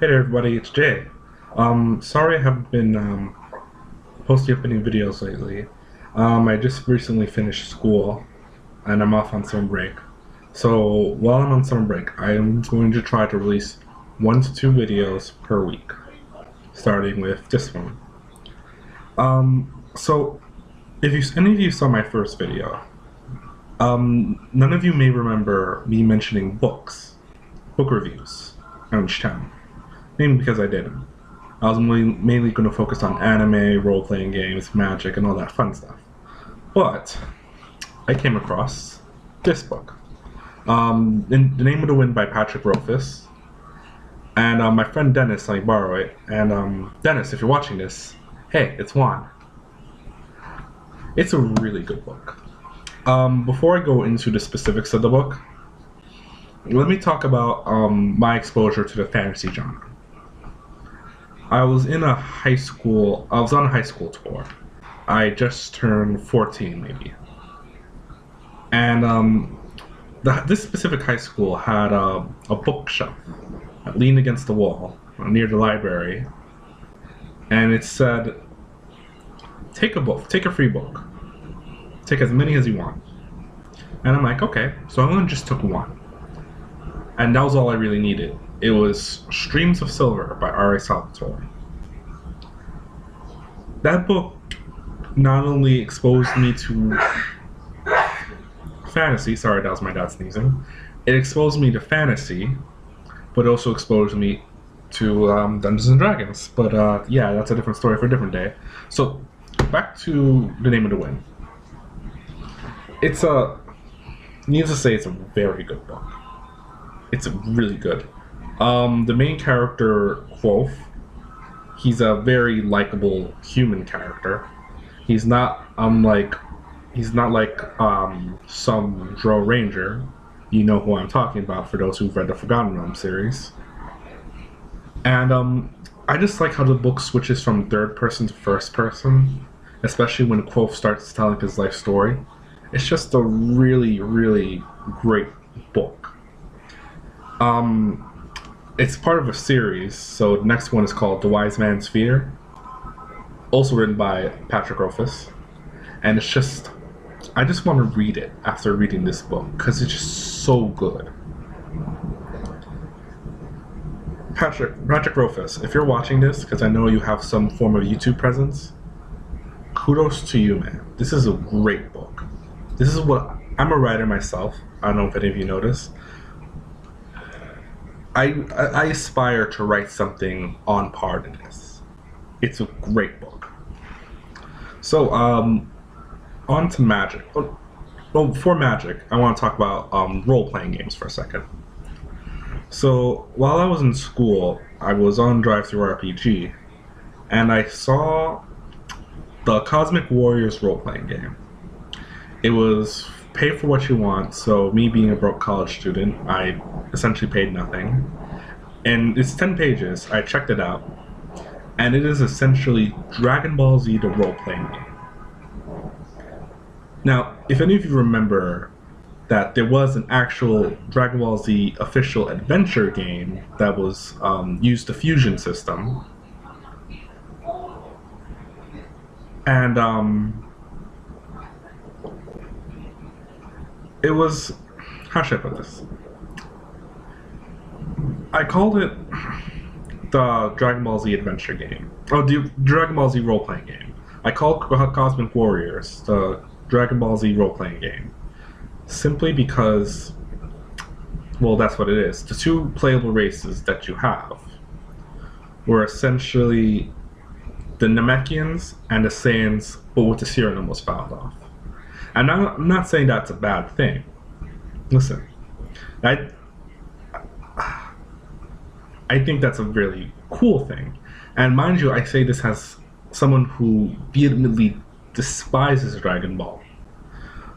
Hey there everybody, it's Jay. Sorry I haven't been posting up any videos lately. I just recently finished school and I'm off on summer break. So while I'm on summer break, I'm going to try to release 1 to 2 videos per week, starting with this one. So if any of you saw my first video, none of you may remember me mentioning book reviews on each channel. Mainly because I didn't. I was mainly going to focus on anime, role-playing games, magic, and all that fun stuff. But I came across this book. In The Name of the Wind by Patrick Rothfuss. And my friend Dennis let me borrow it. And Dennis, if you're watching this, hey, it's Juan. It's a really good book. Before I go into the specifics of the book, let me talk about my exposure to the fantasy genre. I was on a high school tour. I just turned 14 maybe. And this specific high school had a bookshelf that leaned against the wall near the library. And it said, take a free book. Take as many as you want. And I'm like, okay, so I only just took one. And that was all I really needed. It was Streams of Silver by R.A. Salvatore. That book not only exposed me to fantasy, sorry, that was my dad sneezing. It exposed me to fantasy, but also exposed me to Dungeons and Dragons. But yeah, that's a different story for a different day. So back to The Name of the Wind. Needless to say, it's a very good book. It's really good. The main character, Quoth, he's a very likable human character. He's not like some Drow Ranger. You know who I'm talking about for those who've read the Forgotten Realms series. And I just like how the book switches from third person to first person, especially when Quoth starts telling his life story. It's just a really, really great book. It's part of a series, so the next one is called The Wise Man's Fear, also written by Patrick Rothfuss, and I just want to read it after reading this book, because it's just so good. Patrick Rothfuss, if you're watching this, because I know you have some form of YouTube presence, kudos to you, man. This is a great book. I'm a writer myself. I don't know if any of you notice. I aspire to write something on par to this. It's a great book. So, on to magic. Well, before magic, I want to talk about role-playing games for a second. So, while I was in school, I was on DriveThruRPG, and I saw the Cosmic Warriors role-playing game. It was pay for what you want, so me being a broke college student, I essentially paid nothing. And it's 10 pages, I checked it out, and it is essentially Dragon Ball Z the role-playing game. Now, if any of you remember that there was an actual Dragon Ball Z official adventure game that was used the fusion system, and it was, how should I put this? I called it the Dragon Ball Z adventure game. Oh, the Dragon Ball Z role-playing game. I called Cosmic Warriors the Dragon Ball Z role-playing game. Simply because, well, that's what it is. The two playable races that you have were essentially the Namekians and the Saiyans, but with the Cyrano was fouled off. And I'm not saying that's a bad thing. Listen, I think that's a really cool thing. And mind you, I say this as someone who vehemently despises Dragon Ball.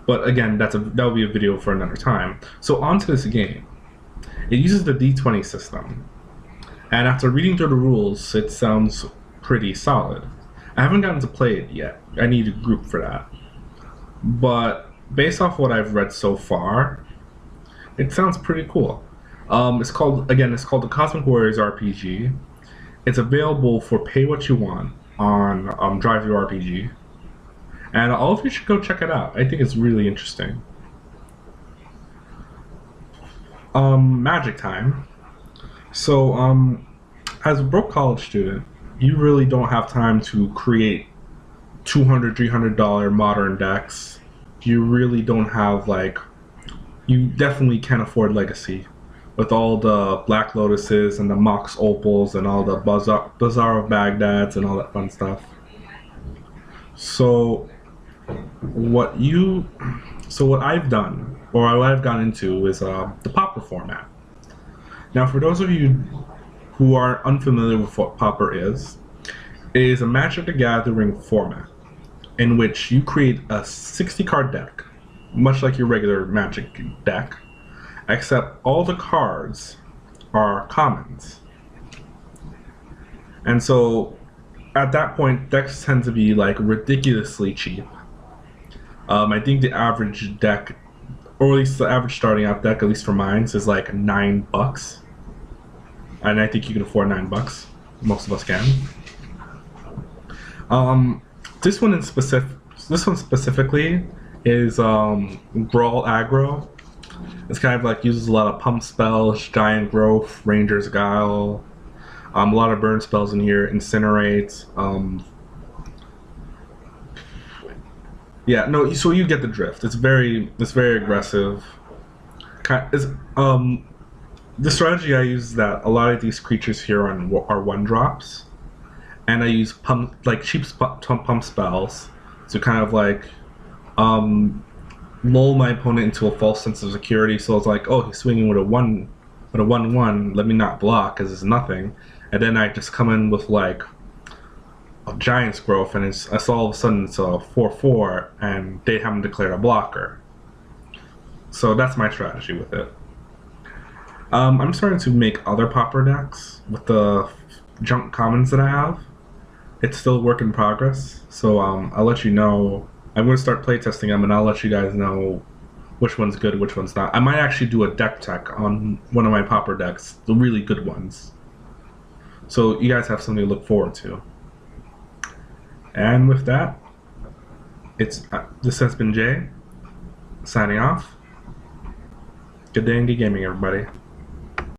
But again, that'll be a video for another time. So onto this game. It uses the D20 system. And after reading through the rules, it sounds pretty solid. I haven't gotten to play it yet. I need a group for that. But based off what I've read so far, it sounds pretty cool. It's called the Cosmic Warriors RPG. It's available for pay what you want on Drive Your RPG, and all of you should go check it out. I think it's really interesting. Magic time. So, as a broke college student, you really don't have time to create $200, $300 modern decks. You really don't have you definitely can't afford Legacy with all the Black Lotuses and the Mox Opals and all the Bazaar of Baghdad's and all that fun stuff. So what I've done, or what I've gone into, is the Pauper format. Now, for those of you who are unfamiliar with what Pauper is, it is a Magic the Gathering format in which you create a 60-card deck, much like your regular Magic deck, except all the cards are commons. And so, at that point, decks tend to be ridiculously cheap. I think the average deck, or at least the average starting out deck, at least for mine, is like $9. And I think you can afford $9. Most of us can. This one specifically is Brawl Aggro. It's kind of uses a lot of pump spells, Giant Growth, Ranger's Guile, a lot of burn spells in here, Incinerate. Yeah, no. So you get the drift. It's very aggressive. The strategy I use is that a lot of these creatures here are 1-drops, and I use cheap pump spells to kind of lull my opponent into a false sense of security. So it's oh, he's swinging with a 1/1. Let me not block because it's nothing, and then I just come in with a Giant's Growth, and it's all of a sudden it's a 4/4, and they haven't declared a blocker. So that's my strategy with it. I'm starting to make other Pauper decks with the junk commons that I have. It's still a work in progress, so I'll let you know. I'm going to start playtesting them, and I'll let you guys know which one's good, which one's not. I might actually do a deck tech on one of my Pauper decks, the really good ones. So you guys have something to look forward to. And with that, this has been Jay, signing off. Good day in gaming, everybody.